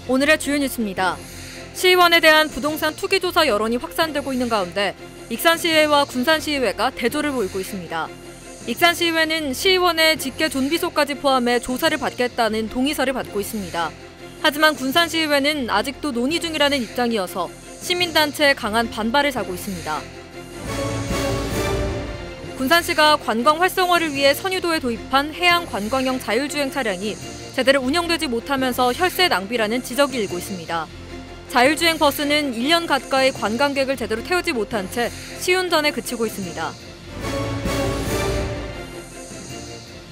오늘의 주요 뉴스입니다. 시의원에 대한 부동산 투기 조사 여론이 확산되고 있는 가운데 익산시의회와 군산시의회가 대조를 보이고 있습니다. 익산시의회는 시의원의 직계 존비소까지 포함해 조사를 받겠다는 동의서를 받고 있습니다. 하지만 군산시의회는 아직도 논의 중이라는 입장이어서 시민단체의 강한 반발을 사고 있습니다. 군산시가 관광 활성화를 위해 선유도에 도입한 해양 관광형 자율주행 차량이 제대로 운영되지 못하면서 혈세 낭비라는 지적이 일고 있습니다. 자율주행 버스는 1년 가까이 관광객을 제대로 태우지 못한 채 시운전에 그치고 있습니다.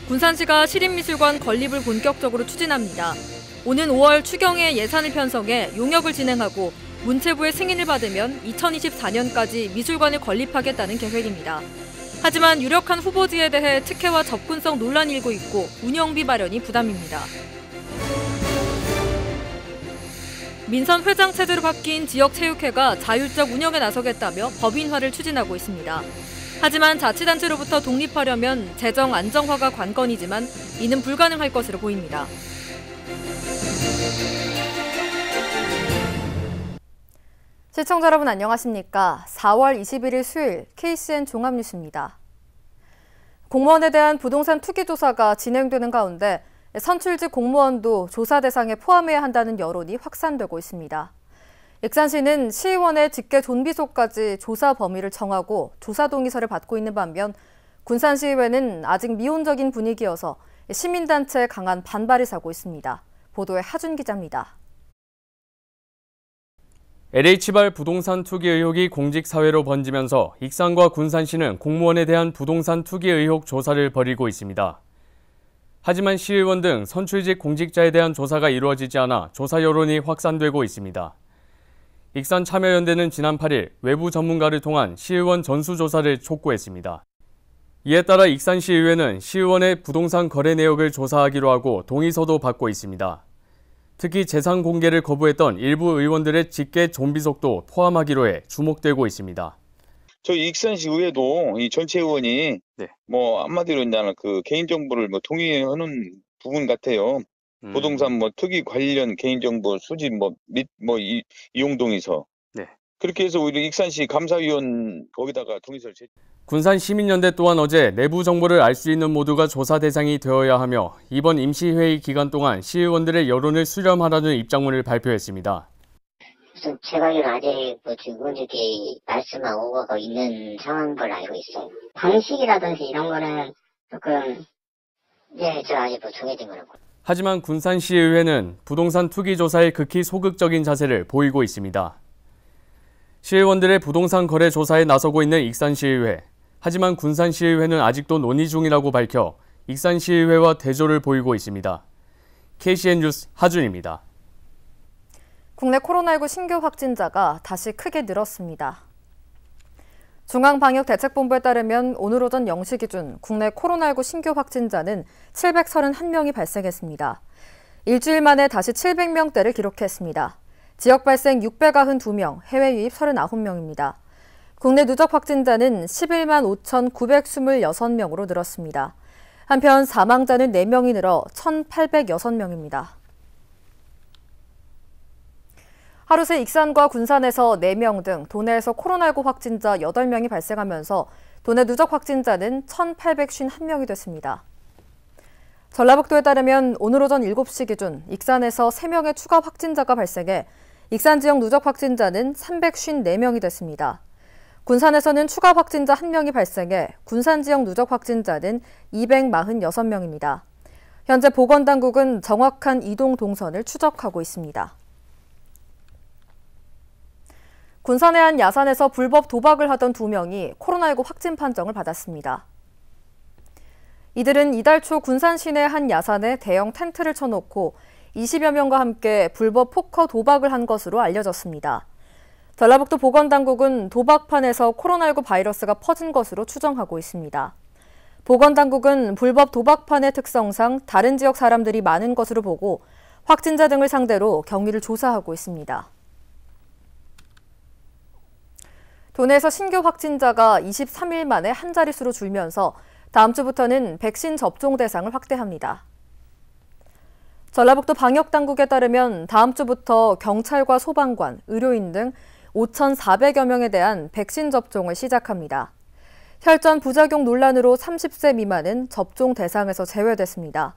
군산시가 시립미술관 건립을 본격적으로 추진합니다. 오는 5월 추경에 예산을 편성해 용역을 진행하고 문체부의 승인을 받으면 2024년까지 미술관을 건립하겠다는 계획입니다. 하지만 유력한 후보지에 대해 특혜와 접근성 논란이 일고 있고 운영비 마련이 부담입니다. 민선 회장 체제로 바뀐 지역체육회가 자율적 운영에 나서겠다며 법인화를 추진하고 있습니다. 하지만 자치단체로부터 독립하려면 재정 안정화가 관건이지만 이는 불가능할 것으로 보입니다. 시청자 여러분 안녕하십니까? 4월 21일 수요일 KCN 종합뉴스입니다. 공무원에 대한 부동산 투기 조사가 진행되는 가운데 선출직 공무원도 조사 대상에 포함해야 한다는 여론이 확산되고 있습니다. 익산시는 시의원의 직계 존비소까지 조사 범위를 정하고 조사 동의서를 받고 있는 반면 군산시의회는 아직 미온적인 분위기여서 시민단체의 강한 반발을 사고 있습니다. 보도에 하준 기자입니다. LH발 부동산 투기 의혹이 공직사회로 번지면서 익산과 군산시는 공무원에 대한 부동산 투기 의혹 조사를 벌이고 있습니다. 하지만 시의원 등 선출직 공직자에 대한 조사가 이루어지지 않아 조사 여론이 확산되고 있습니다. 익산참여연대는 지난 8일 외부 전문가를 통한 시의원 전수조사를 촉구했습니다. 이에 따라 익산시의회는 시의원의 부동산 거래 내역을 조사하기로 하고 동의서도 받고 있습니다. 특히 재산 공개를 거부했던 일부 의원들의 직계 존비속도 포함하기로 해 주목되고 있습니다. 저희 익산시 의회도 이 전체 의원이 한마디로 이제 그 개인정보를 동의하는 부분 같아요. 부동산 투기 관련 개인정보 수집 및 이용 동의서. 그렇게 해서 오히려 익산시 감사위원 거기다가 동의서를 군산시민연대 또한 어제 내부 정보를 알 수 있는 모두가 조사 대상이 되어야 하며 이번 임시회의 기간 동안 시의원들의 여론을 수렴하라는 입장문을 발표했습니다. 우선 제가 알기로는 아직 직원들이 말씀만 오고 있는 상황인 걸로 알고 있어요. 방식이라든지 이런 거는 조금 제가 아직 정해진 거라고. 하지만 군산시의회는 부동산 투기 조사에 극히 소극적인 자세를 보이고 있습니다. 시의원들의 부동산 거래 조사에 나서고 있는 익산시의회. 하지만 군산시의회는 아직도 논의 중이라고 밝혀 익산시의회와 대조를 보이고 있습니다. KCN 뉴스 하준입니다. 국내 코로나19 신규 확진자가 다시 크게 늘었습니다. 중앙방역대책본부에 따르면 오늘 오전 0시 기준 국내 코로나19 신규 확진자는 731명이 발생했습니다. 일주일 만에 다시 700명대를 기록했습니다. 지역 발생 692명, 해외 유입 39명입니다. 국내 누적 확진자는 11만 5,926명으로 늘었습니다. 한편 사망자는 4명이 늘어 1,806명입니다. 하루 새 익산과 군산에서 4명 등 도내에서 코로나19 확진자 8명이 발생하면서 도내 누적 확진자는 1,851명이 됐습니다. 전라북도에 따르면 오늘 오전 7시 기준 익산에서 3명의 추가 확진자가 발생해 익산 지역 누적 확진자는 354명이 됐습니다. 군산에서는 추가 확진자 1명이 발생해 군산 지역 누적 확진자는 246명입니다. 현재 보건당국은 정확한 이동 동선을 추적하고 있습니다. 군산의 한 야산에서 불법 도박을 하던 2명이 코로나19 확진 판정을 받았습니다. 이들은 이달 초 군산 시내 한 야산에 대형 텐트를 쳐놓고 20여 명과 함께 불법 포커 도박을 한 것으로 알려졌습니다. 전라북도 보건당국은 도박판에서 코로나19 바이러스가 퍼진 것으로 추정하고 있습니다. 보건당국은 불법 도박판의 특성상 다른 지역 사람들이 많은 것으로 보고 확진자 등을 상대로 경위를 조사하고 있습니다. 도내에서 신규 확진자가 23일 만에 한 자릿수로 줄면서 다음 주부터는 백신 접종 대상을 확대합니다. 전라북도 방역당국에 따르면 다음 주부터 경찰과 소방관, 의료인 등 5,400여 명에 대한 백신 접종을 시작합니다. 혈전 부작용 논란으로 30세 미만은 접종 대상에서 제외됐습니다.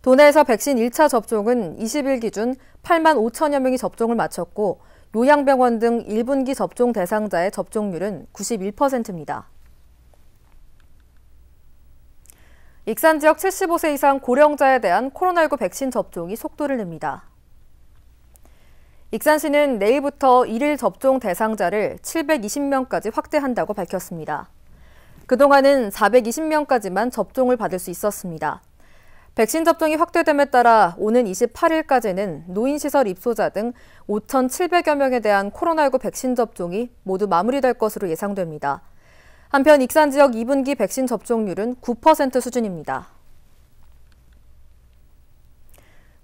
도내에서 백신 1차 접종은 20일 기준 8만 5천여 명이 접종을 마쳤고 요양병원 등 1분기 접종 대상자의 접종률은 91%입니다. 익산 지역 75세 이상 고령자에 대한 코로나19 백신 접종이 속도를 냅니다. 익산시는 내일부터 1일 접종 대상자를 720명까지 확대한다고 밝혔습니다. 그동안은 420명까지만 접종을 받을 수 있었습니다. 백신 접종이 확대됨에 따라 오는 28일까지는 노인시설 입소자 등 5,700여 명에 대한 코로나19 백신 접종이 모두 마무리될 것으로 예상됩니다. 한편 익산 지역 2분기 백신 접종률은 9% 수준입니다.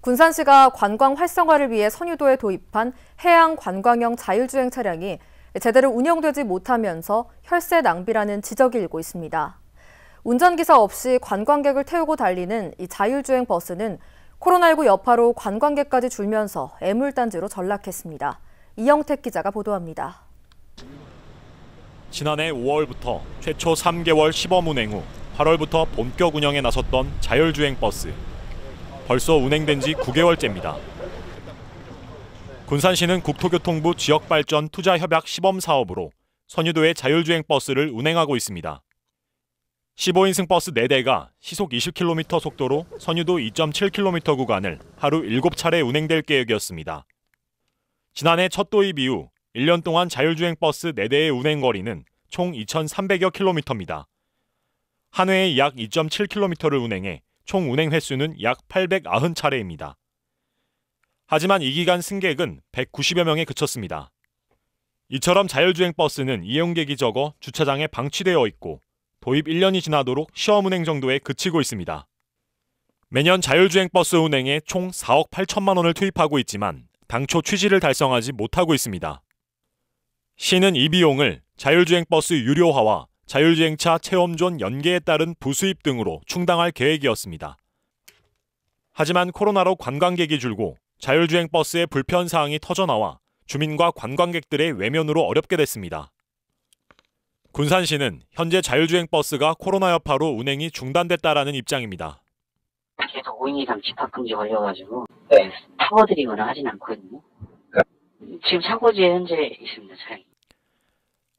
군산시가 관광 활성화를 위해 선유도에 도입한 해양 관광형 자율주행 차량이 제대로 운영되지 못하면서 혈세 낭비라는 지적이 일고 있습니다. 운전기사 없이 관광객을 태우고 달리는 이 자율주행 버스는 코로나19 여파로 관광객까지 줄면서 애물단지로 전락했습니다. 이영택 기자가 보도합니다. 지난해 5월부터 최초 3개월 시범 운행 후 8월부터 본격 운영에 나섰던 자율주행 버스. 벌써 운행된 지 9개월째입니다. 군산시는 국토교통부 지역발전 투자협약 시범 사업으로 선유도의 자율주행 버스를 운행하고 있습니다. 15인승 버스 4대가 시속 20km 속도로 선유도 2.7km 구간을 하루 7차례 운행될 계획이었습니다. 지난해 첫 도입 이후 1년 동안 자율주행 버스 4대의 운행 거리는 총 2,300여 킬로미터입니다. 한 회에 약 2.7km를 운행해 총 운행 횟수는 약 890차례입니다. 하지만 이 기간 승객은 190여 명에 그쳤습니다. 이처럼 자율주행 버스는 이용객이 적어 주차장에 방치되어 있고 도입 1년이 지나도록 시험 운행 정도에 그치고 있습니다. 매년 자율주행 버스 운행에 총 4억 8천만 원을 투입하고 있지만 당초 취지를 달성하지 못하고 있습니다. 시는 이 비용을 자율주행 버스 유료화와 자율주행차 체험존 연계에 따른 부수입 등으로 충당할 계획이었습니다. 하지만 코로나로 관광객이 줄고 자율주행 버스의 불편 사항이 터져나와 주민과 관광객들의 외면으로 어렵게 됐습니다. 군산시는 현재 자율주행 버스가 코로나 여파로 운행이 중단됐다라는 입장입니다. 계속 5인 이상 집합금지 걸려가지고 타워드리거나 하진 않거든요. 지금 차고지에 현재 있습니다, 차량이.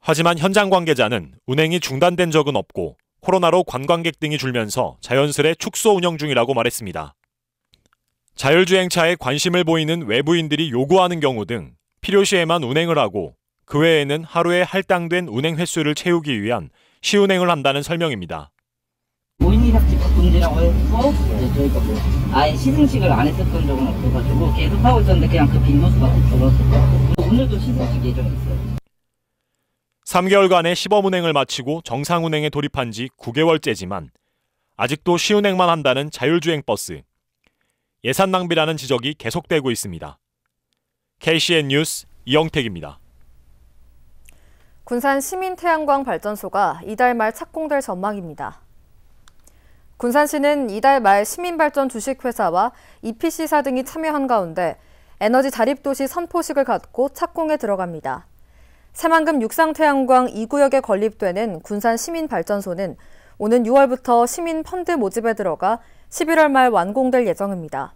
하지만 현장 관계자는 운행이 중단된 적은 없고 코로나로 관광객 등이 줄면서 자연스레 축소 운영 중이라고 말했습니다. 자율주행차에 관심을 보이는 외부인들이 요구하는 경우 등 필요시에만 운행을 하고 그 외에는 하루에 할당된 운행 횟수를 채우기 위한 시운행을 한다는 설명입니다. 5인 이상 집합금지라고 해서 저희가 아예 시승식을 안 했었던 적은 없어가지고 계속 하고 있었는데 그냥 그 빈도수가 줄었어요. 오늘도 시승식 예정이 있어요. 3개월간의 시범 운행을 마치고 정상 운행에 돌입한 지 9개월째지만 아직도 시운행만 한다는 자율주행 버스. 예산 낭비라는 지적이 계속되고 있습니다. KCN 뉴스 이영택입니다. 군산 시민태양광 발전소가 이달 말 착공될 전망입니다. 군산시는 이달 말 시민발전 주식회사와 EPC사 등이 참여한 가운데 에너지 자립도시 선포식을 갖고 착공에 들어갑니다. 새만금 육상태양광 2구역에 건립되는 군산 시민발전소는 오는 6월부터 시민 펀드 모집에 들어가 11월 말 완공될 예정입니다.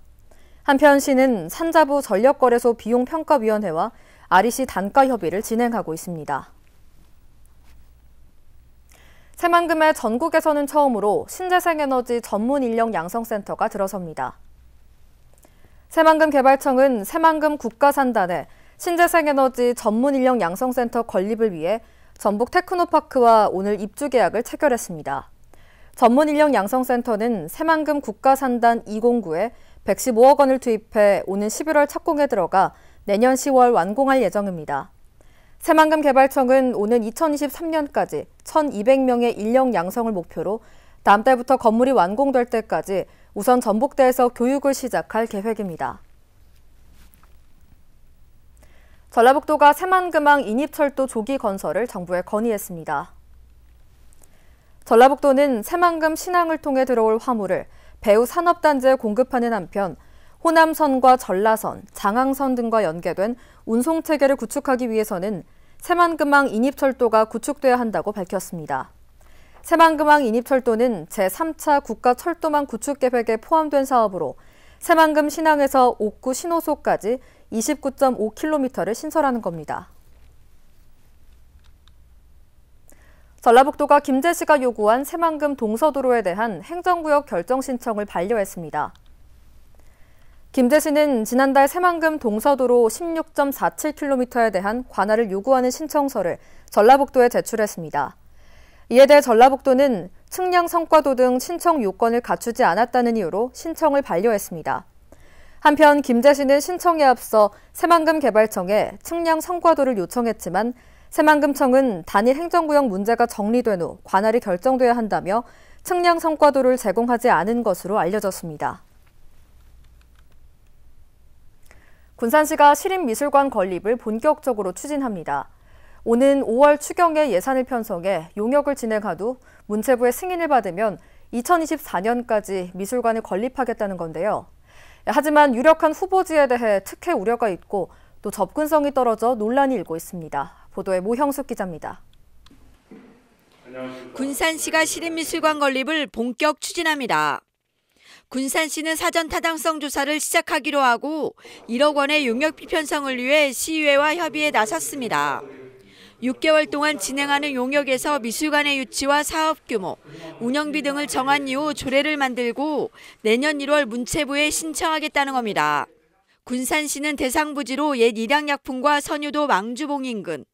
한편 시는 산자부 전력거래소 비용평가위원회와 REC 단가 협의를 진행하고 있습니다. 새만금의 전국에서는 처음으로 신재생에너지 전문 인력 양성센터가 들어섭니다. 새만금 개발청은 새만금 국가산단에 신재생에너지 전문 인력 양성센터 건립을 위해 전북 테크노파크와 오늘 입주 계약을 체결했습니다. 전문 인력 양성센터는 새만금 국가산단 209에 115억 원을 투입해 오는 11월 착공에 들어가 내년 10월 완공할 예정입니다. 새만금 개발청은 오는 2023년까지 1,200명의 인력 양성을 목표로 다음 달부터 건물이 완공될 때까지 우선 전북대에서 교육을 시작할 계획입니다. 전라북도가 새만금항 인입철도 조기 건설을 정부에 건의했습니다. 전라북도는 새만금 신항을 통해 들어올 화물을 배후 산업단지에 공급하는 한편 호남선과 전라선, 장항선 등과 연계된 운송체계를 구축하기 위해서는 새만금항 인입철도가 구축돼야 한다고 밝혔습니다. 새만금항 인입철도는 제3차 국가철도망 구축계획에 포함된 사업으로 새만금 신항에서 옥구 신호소까지 29.5km를 신설하는 겁니다. 전라북도가 김제시가 요구한 새만금 동서도로에 대한 행정구역 결정 신청을 반려했습니다. 김제시는 지난달 새만금 동서도로 16.47km에 대한 관할을 요구하는 신청서를 전라북도에 제출했습니다. 이에 대해 전라북도는 측량 성과도 등 신청 요건을 갖추지 않았다는 이유로 신청을 반려했습니다. 한편 김제시는 신청에 앞서 새만금개발청에 측량 성과도를 요청했지만 새만금청은 단일 행정구역 문제가 정리된 후 관할이 결정돼야 한다며 측량 성과도를 제공하지 않은 것으로 알려졌습니다. 군산시가 시립미술관 건립을 본격적으로 추진합니다. 오는 5월 추경에 예산을 편성해 용역을 진행한 후 문체부의 승인을 받으면 2024년까지 미술관을 건립하겠다는 건데요. 하지만 유력한 후보지에 대해 특혜 우려가 있고 또 접근성이 떨어져 논란이 일고 있습니다. 보도에 모형숙 기자입니다. 군산시가 시립미술관 건립을 본격 추진합니다. 군산시는 사전 타당성 조사를 시작하기로 하고 1억 원의 용역비 편성을 위해 시의회와 협의에 나섰습니다. 6개월 동안 진행하는 용역에서 미술관의 유치와 사업 규모, 운영비 등을 정한 이후 조례를 만들고 내년 1월 문체부에 신청하겠다는 겁니다. 군산시는 대상 부지로 옛 일양약품과 선유도 망주봉 인근,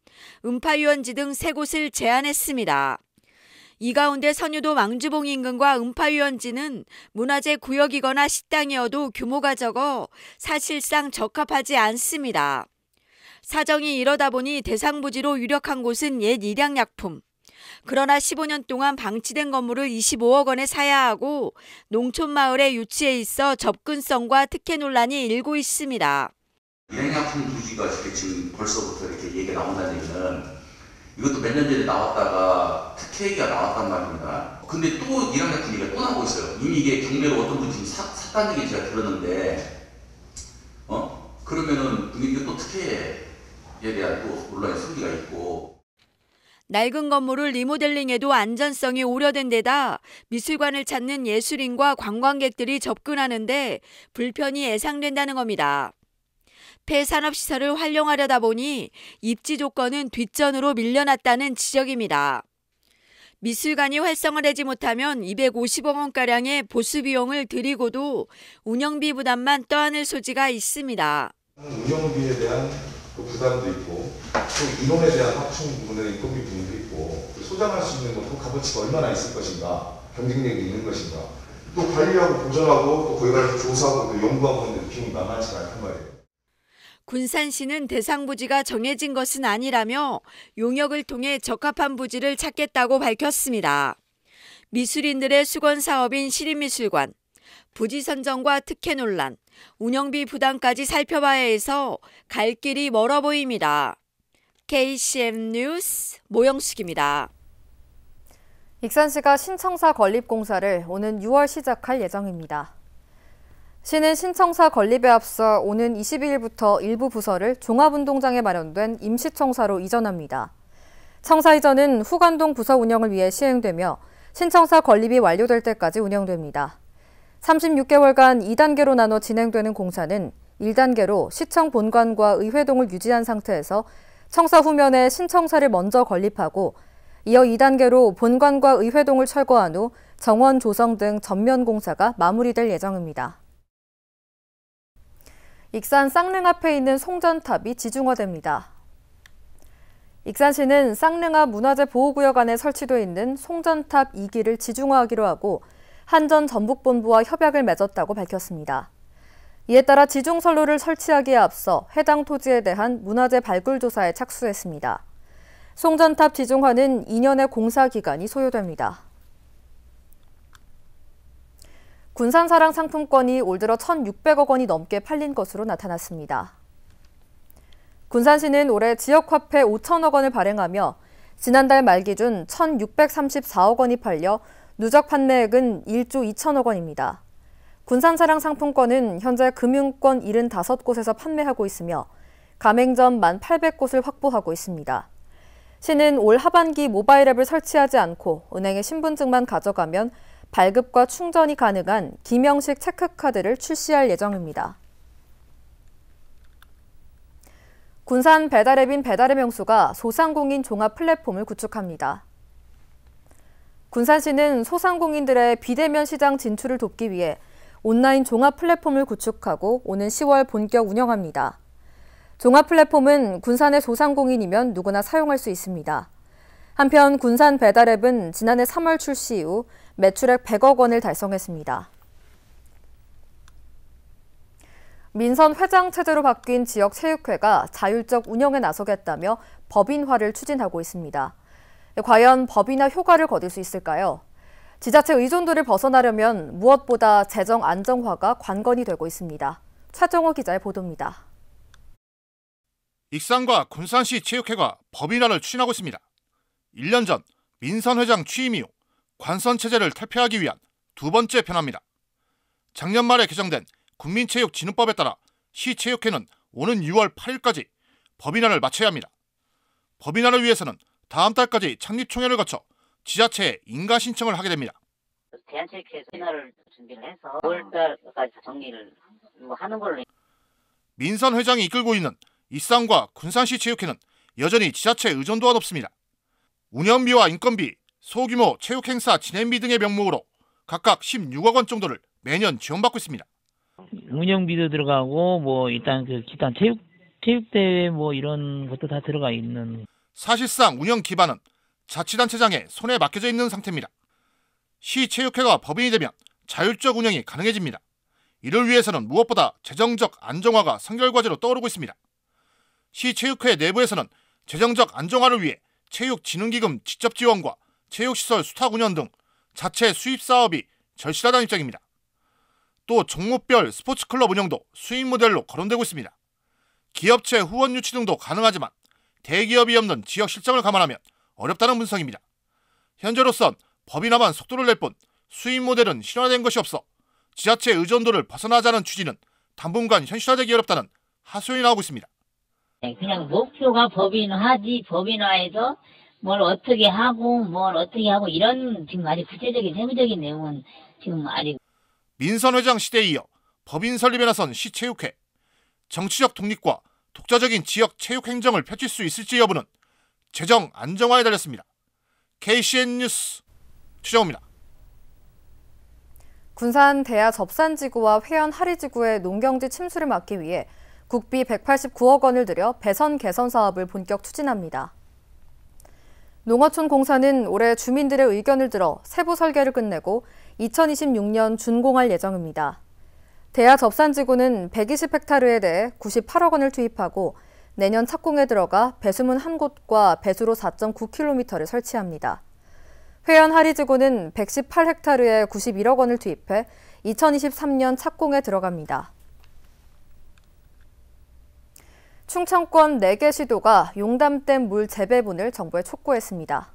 음파유원지 등 3곳을 제안했습니다. 이 가운데 선유도 망주봉 인근과 음파유원지는 문화재 구역이거나 식당이어도 규모가 적어 사실상 적합하지 않습니다. 사정이 이러다 보니 대상 부지로 유력한 곳은 옛 일양약품. 그러나 15년 동안 방치된 건물을 25억 원에 사야 하고 농촌마을에 유치해 있어 접근성과 특혜 논란이 일고 있습니다. 일양약품 부지가 이렇게 지금 벌써부터 이렇게 얘기가 나온다는 얘기는 이것도 몇 년 전에 나왔다가 특혜 얘기가 나왔단 말입니다. 근데 또 일양약품 얘기가 또 나오고 있어요. 이미 이게 경매로 어떤 분이 지금 샀다는 얘기 제가 들었는데, 그러면은 이게 또 특혜에 대한 또 논란의 소리가 있고. 낡은 건물을 리모델링해도 안전성이 우려된 데다 미술관을 찾는 예술인과 관광객들이 접근하는데 불편이 예상된다는 겁니다. 폐산업시설을 활용하려다 보니 입지 조건은 뒷전으로 밀려났다는 지적입니다. 미술관이 활성화되지 못하면 250억 원가량의 보수비용을 들이고도 운영비 부담만 떠안을 소지가 있습니다. 운영비에 대한 부담도 있고 또 인원에 대한 확충 부분의 인건비 부분도 있고 소장할 수 있는 것도 값어치가 얼마나 있을 것인가, 경쟁력이 있는 것인가, 또 관리하고 보존하고 또 거기에 관해서 조사하고 또 연구하고 하는 비용이 만만치가 않단 말이에요. 군산시는 대상 부지가 정해진 것은 아니라며 용역을 통해 적합한 부지를 찾겠다고 밝혔습니다. 미술인들의 수건 사업인 시립미술관, 부지 선정과 특혜 논란, 운영비 부담까지 살펴봐야 해서 갈 길이 멀어 보입니다. KCM 뉴스 모영숙입니다. 익산시가 신청사 건립 공사를 오는 6월 시작할 예정입니다. 시는 신청사 건립에 앞서 오는 22일부터 일부 부서를 종합운동장에 마련된 임시청사로 이전합니다. 청사 이전은 후관동 부서 운영을 위해 시행되며 신청사 건립이 완료될 때까지 운영됩니다. 36개월간 2단계로 나눠 진행되는 공사는 1단계로 시청 본관과 의회동을 유지한 상태에서 청사 후면에 신청사를 먼저 건립하고 이어 2단계로 본관과 의회동을 철거한 후 정원 조성 등 전면 공사가 마무리될 예정입니다. 익산 쌍릉 앞에 있는 송전탑이 지중화됩니다. 익산시는 쌍릉 앞 문화재 보호구역 안에 설치돼 있는 송전탑 2기를 지중화하기로 하고 한전 전북본부와 협약을 맺었다고 밝혔습니다. 이에 따라 지중선로를 설치하기에 앞서 해당 토지에 대한 문화재 발굴 조사에 착수했습니다. 송전탑 지중화는 2년의 공사 기간이 소요됩니다. 군산사랑 상품권이 올 들어 1,600억 원이 넘게 팔린 것으로 나타났습니다. 군산시는 올해 지역화폐 5천억 원을 발행하며 지난달 말 기준 1,634억 원이 팔려 누적 판매액은 1조 2천억 원입니다. 군산차량 상품권은 현재 금융권 75곳에서 판매하고 있으며 가맹점 1,800곳을 확보하고 있습니다. 시는 올 하반기 모바일 앱을 설치하지 않고 은행의 신분증만 가져가면 발급과 충전이 가능한 기명식 체크카드를 출시할 예정입니다. 군산 배달앱인 배달의 명수가 소상공인 종합 플랫폼을 구축합니다. 군산시는 소상공인들의 비대면 시장 진출을 돕기 위해 온라인 종합 플랫폼을 구축하고 오는 10월 본격 운영합니다. 종합 플랫폼은 군산의 소상공인이면 누구나 사용할 수 있습니다. 한편 군산 배달앱은 지난해 3월 출시 이후 매출액 100억 원을 달성했습니다. 민선 회장 체제로 바뀐 지역 체육회가 자율적 운영에 나서겠다며 법인화를 추진하고 있습니다. 과연 법인화 효과를 거둘 수 있을까요? 지자체 의존도를 벗어나려면 무엇보다 재정 안정화가 관건이 되고 있습니다. 최정호 기자의 보도입니다. 익산과 군산시 체육회가 법인화를 추진하고 있습니다. 1년 전 민선 회장 취임 이후 관선 체제를 탈피하기 위한 두 번째 변화입니다. 작년 말에 개정된 국민체육진흥법에 따라 시체육회는 오는 6월 8일까지 법인화를 마쳐야 합니다. 법인화를 위해서는 다음 달까지 창립총회를 거쳐 지자체에 인가 신청을 하게 됩니다. 대한체육회에서 법인화를 준비를 해서 5월달까지 정리를 하는 걸로. 민선 회장이 이끌고 있는 익산과 군산시 체육회는 여전히 지자체 의존도가 높습니다. 운영비와 인건비, 소규모 체육행사 진행비 등의 명목으로 각각 16억 원 정도를 매년 지원받고 있습니다. 운영비도 들어가고 일단 그 기타 체육대회 이런 것도 다 들어가 있는. 사실상 운영 기반은 자치단체장의 손에 맡겨져 있는 상태입니다. 시체육회가 법인이 되면 자율적 운영이 가능해집니다. 이를 위해서는 무엇보다 재정적 안정화가 선결과제로 떠오르고 있습니다. 시체육회 내부에서는 재정적 안정화를 위해 체육진흥기금 직접 지원과 체육시설 수탁 운영 등 자체 수입 사업이 절실하다는 입장입니다. 또 종목별 스포츠클럽 운영도 수익 모델로 거론되고 있습니다. 기업체 후원 유치 등도 가능하지만 대기업이 없는 지역 실정을 감안하면 어렵다는 분석입니다. 현재로선 법인화만 속도를 낼 뿐 수익 모델은 실현화된 것이 없어 지자체 의존도를 벗어나자는 취지는 당분간 현실화되기 어렵다는 하소연이 나오고 있습니다. 그냥 목표가 법인화지, 법인화해서 뭘 어떻게 하고 이런 지금 아직 구체적인 세부적인 내용은 지금 아직. 민선 회장 시대에 이어 법인 설립에 나선 시체육회. 정치적 독립과 독자적인 지역 체육 행정을 펼칠 수 있을지 여부는 재정 안정화에 달렸습니다. KCN 뉴스 최정호입니다. 군산 대야 접산지구와 회원 하리지구의 농경지 침수를 막기 위해 국비 189억 원을 들여 배선 개선 사업을 본격 추진합니다. 농어촌공사는 올해 주민들의 의견을 들어 세부 설계를 끝내고 2026년 준공할 예정입니다. 대야 접산지구는 120헥타르에 대해 98억 원을 투입하고 내년 착공에 들어가 배수문 한 곳과 배수로 4.9km를 설치합니다. 회원 하리지구는 118헥타르에 91억 원을 투입해 2023년 착공에 들어갑니다. 충청권 4개 시도가 용담댐 물 재배분을 정부에 촉구했습니다.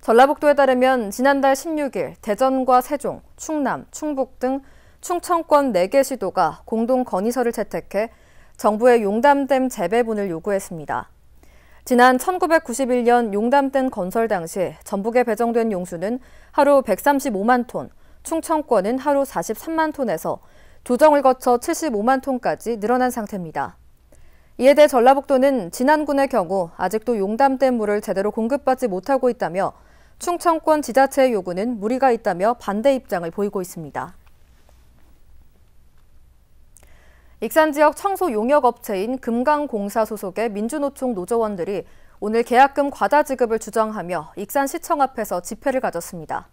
전라북도에 따르면 지난달 16일 대전과 세종, 충남, 충북 등 충청권 4개 시도가 공동 건의서를 채택해 정부의 용담댐 재배분을 요구했습니다. 지난 1991년 용담댐 건설 당시 전북에 배정된 용수는 하루 135만 톤, 충청권은 하루 43만 톤에서 조정을 거쳐 75만 톤까지 늘어난 상태입니다. 이에 대해 전라북도는 진안군의 경우 아직도 용담댐 물을 제대로 공급받지 못하고 있다며 충청권 지자체의 요구는 무리가 있다며 반대 입장을 보이고 있습니다. 익산 지역 청소 용역업체인 금강공사 소속의 민주노총 노조원들이 오늘 계약금 과다 지급을 주장하며 익산시청 앞에서 집회를 가졌습니다.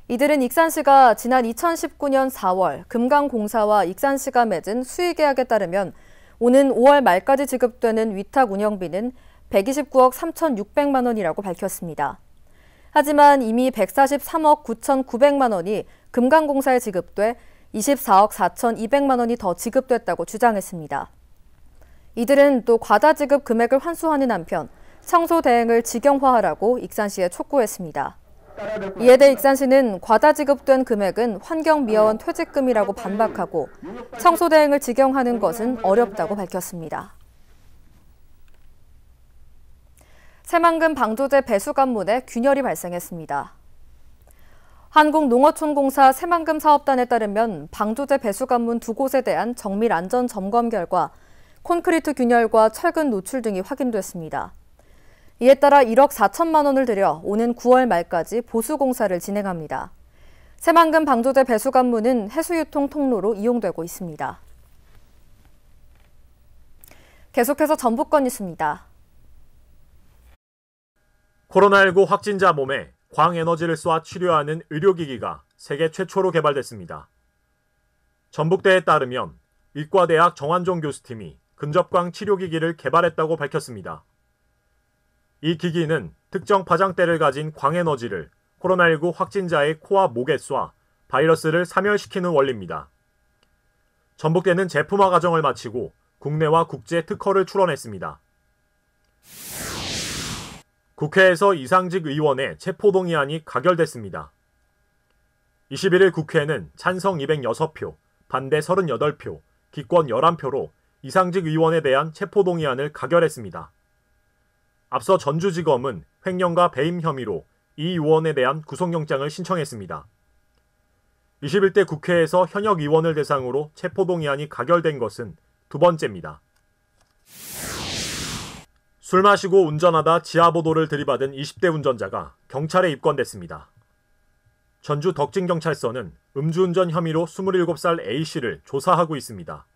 이들은 익산시가 지난 2019년 4월 금강공사와 익산시가 맺은 수의계약에 따르면 오는 5월 말까지 지급되는 위탁 운영비는 129억 3,600만 원이라고 밝혔습니다. 하지만 이미 143억 9,900만 원이 금강공사에 지급돼 24억 4,200만 원이 더 지급됐다고 주장했습니다. 이들은 또 과다 지급 금액을 환수하는 한편 청소 대행을 직영화하라고 익산시에 촉구했습니다. 이에 대해 익산시는 과다 지급된 금액은 환경미화원 퇴직금이라고 반박하고 청소 대행을 직영하는 것은 어렵다고 밝혔습니다. 새만금 방조제 배수 관문에 균열이 발생했습니다. 한국농어촌공사 새만금 사업단에 따르면 방조제 배수 관문 두 곳에 대한 정밀 안전 점검 결과 콘크리트 균열과 철근 노출 등이 확인됐습니다. 이에 따라 1억 4천만 원을 들여 오는 9월 말까지 보수 공사를 진행합니다. 새만금 방조제 배수 관문은 해수유통 통로로 이용되고 있습니다. 계속해서 전북권 뉴스입니다. 코로나19 확진자 몸에 광에너지를 쏴 치료하는 의료기기가 세계 최초로 개발됐습니다. 전북대에 따르면 의과대학 정환종 교수팀이 근접광 치료기기를 개발했다고 밝혔습니다. 이 기기는 특정 파장대를 가진 광에너지를 코로나19 확진자의 코와 목에 쏴 바이러스를 사멸시키는 원리입니다. 전북대는 제품화 과정을 마치고 국내와 국제 특허를 출원했습니다. 국회에서 이상직 의원의 체포동의안이 가결됐습니다. 21일 국회는 찬성 206표, 반대 38표, 기권 11표로 이상직 의원에 대한 체포동의안을 가결했습니다. 앞서 전주지검은 횡령과 배임 혐의로 이 의원에 대한 구속영장을 신청했습니다. 21대 국회에서 현역 의원을 대상으로 체포동의안이 가결된 것은 두 번째입니다. 술 마시고 운전하다 지하보도를 들이받은 20대 운전자가 경찰에 입건됐습니다. 전주 덕진경찰서는 음주운전 혐의로 27살 A씨를 조사하고 있습니다.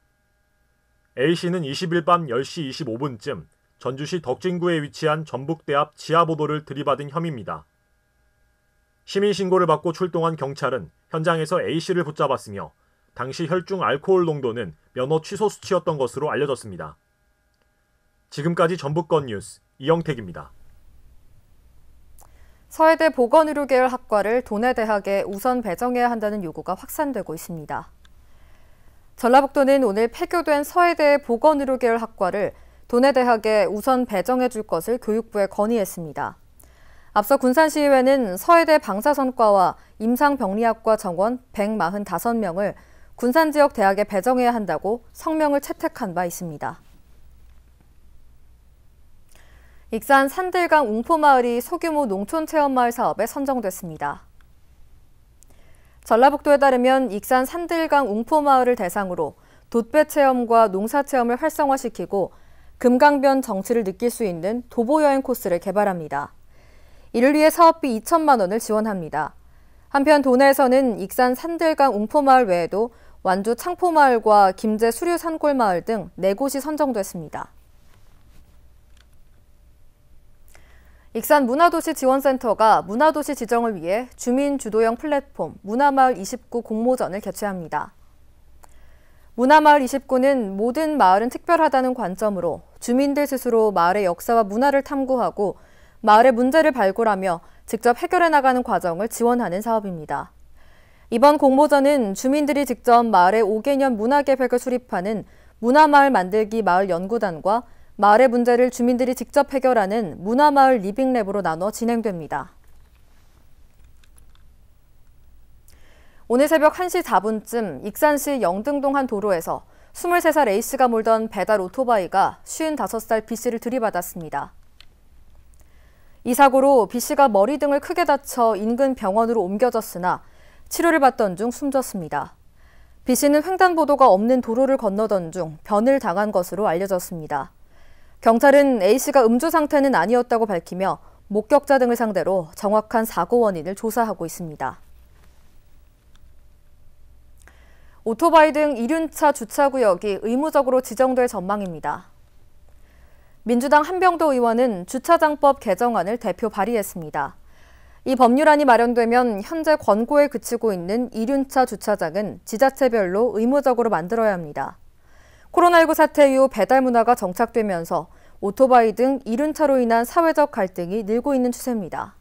A씨는 20일 밤 10시 25분쯤 전주시 덕진구에 위치한 전북대 앞 지하보도를 들이받은 혐의입니다. 시민신고를 받고 출동한 경찰은 현장에서 A씨를 붙잡았으며 당시 혈중 알코올 농도는 면허 취소 수치였던 것으로 알려졌습니다. 지금까지 전북권 뉴스 이영택입니다. 서해대 보건의료계열 학과를 도내대학에 우선 배정해야 한다는 요구가 확산되고 있습니다. 전라북도는 오늘 폐교된 서해대 보건의료계열 학과를 도내대학에 우선 배정해 줄 것을 교육부에 건의했습니다. 앞서 군산시의회는 서해대 방사선과와 임상병리학과 정원 145명을 군산 지역 대학에 배정해야 한다고 성명을 채택한 바 있습니다. 익산 산들강 웅포마을이 소규모 농촌체험마을 사업에 선정됐습니다. 전라북도에 따르면 익산 산들강 웅포마을을 대상으로 돛배 체험과 농사 체험을 활성화시키고 금강변 정취를 느낄 수 있는 도보여행 코스를 개발합니다. 이를 위해 사업비 2천만 원을 지원합니다. 한편 도내에서는 익산 산들강 웅포마을 외에도 완주 창포마을과 김제 수류 산골마을 등 4곳이 선정됐습니다. 익산 문화도시 지원센터가 문화도시 지정을 위해 주민 주도형 플랫폼 문화마을 29 공모전을 개최합니다. 문화마을 29는 모든 마을은 특별하다는 관점으로 주민들 스스로 마을의 역사와 문화를 탐구하고 마을의 문제를 발굴하며 직접 해결해 나가는 과정을 지원하는 사업입니다. 이번 공모전은 주민들이 직접 마을의 5개년 문화계획을 수립하는 문화마을 만들기 마을연구단과 마을의 문제를 주민들이 직접 해결하는 문화마을 리빙랩으로 나눠 진행됩니다. 오늘 새벽 1시 4분쯤 익산시 영등동 한 도로에서 23살 A씨가 몰던 배달 오토바이가 55살 B씨를 들이받았습니다. 이 사고로 B씨가 머리 등을 크게 다쳐 인근 병원으로 옮겨졌으나 치료를 받던 중 숨졌습니다. B씨는 횡단보도가 없는 도로를 건너던 중 변을 당한 것으로 알려졌습니다. 경찰은 A씨가 음주 상태는 아니었다고 밝히며 목격자 등을 상대로 정확한 사고 원인을 조사하고 있습니다. 오토바이 등 이륜차 주차구역이 의무적으로 지정될 전망입니다. 민주당 한병도 의원은 주차장법 개정안을 대표 발의했습니다. 이 법률안이 마련되면 현재 권고에 그치고 있는 이륜차 주차장은 지자체별로 의무적으로 만들어야 합니다. 코로나19 사태 이후 배달 문화가 정착되면서 오토바이 등 이륜차로 인한 사회적 갈등이 늘고 있는 추세입니다.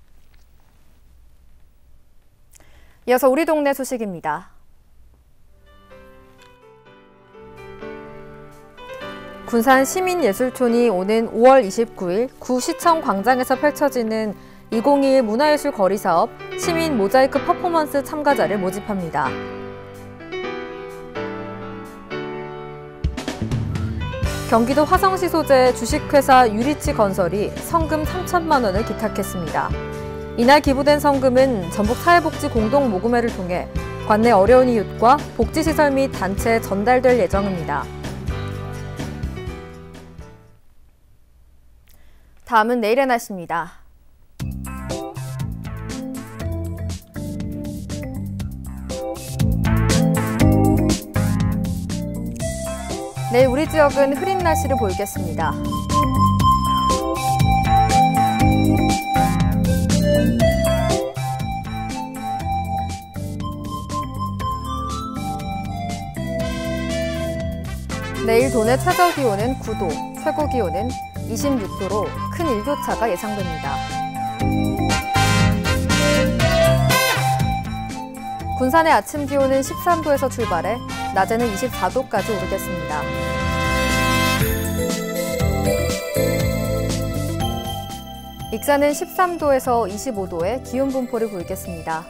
이어서 우리 동네 소식입니다. 군산 시민예술촌이 오는 5월 29일 구시청 광장에서 펼쳐지는 2021 문화예술 거리 사업 시민 모자이크 퍼포먼스 참가자를 모집합니다. 경기도 화성시 소재 주식회사 유리치 건설이 성금 3천만 원을 기탁했습니다. 이날 기부된 성금은 전북사회복지공동모금회를 통해 관내 어려운 이웃과 복지시설 및 단체에 전달될 예정입니다. 다음은 내일의 날씨입니다. 내일 우리 지역은 흐린 날씨를 보이겠습니다. 내일 도내 최저 기온은 9도, 최고 기온은 26도로 큰 일교차가 예상됩니다. 군산의 아침 기온은 13도에서 출발해 낮에는 24도까지 오르겠습니다. 익산은 13도에서 25도의 기온 분포를 보이겠습니다.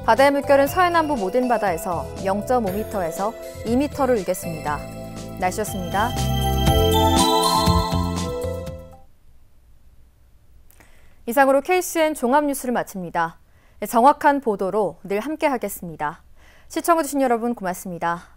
바다의 물결은 서해남부 모든 바다에서 0.5m에서 2m를 일겠습니다. 날씨였습니다. 이상으로 KCN 종합뉴스를 마칩니다. 정확한 보도로 늘 함께하겠습니다. 시청해주신 여러분 고맙습니다.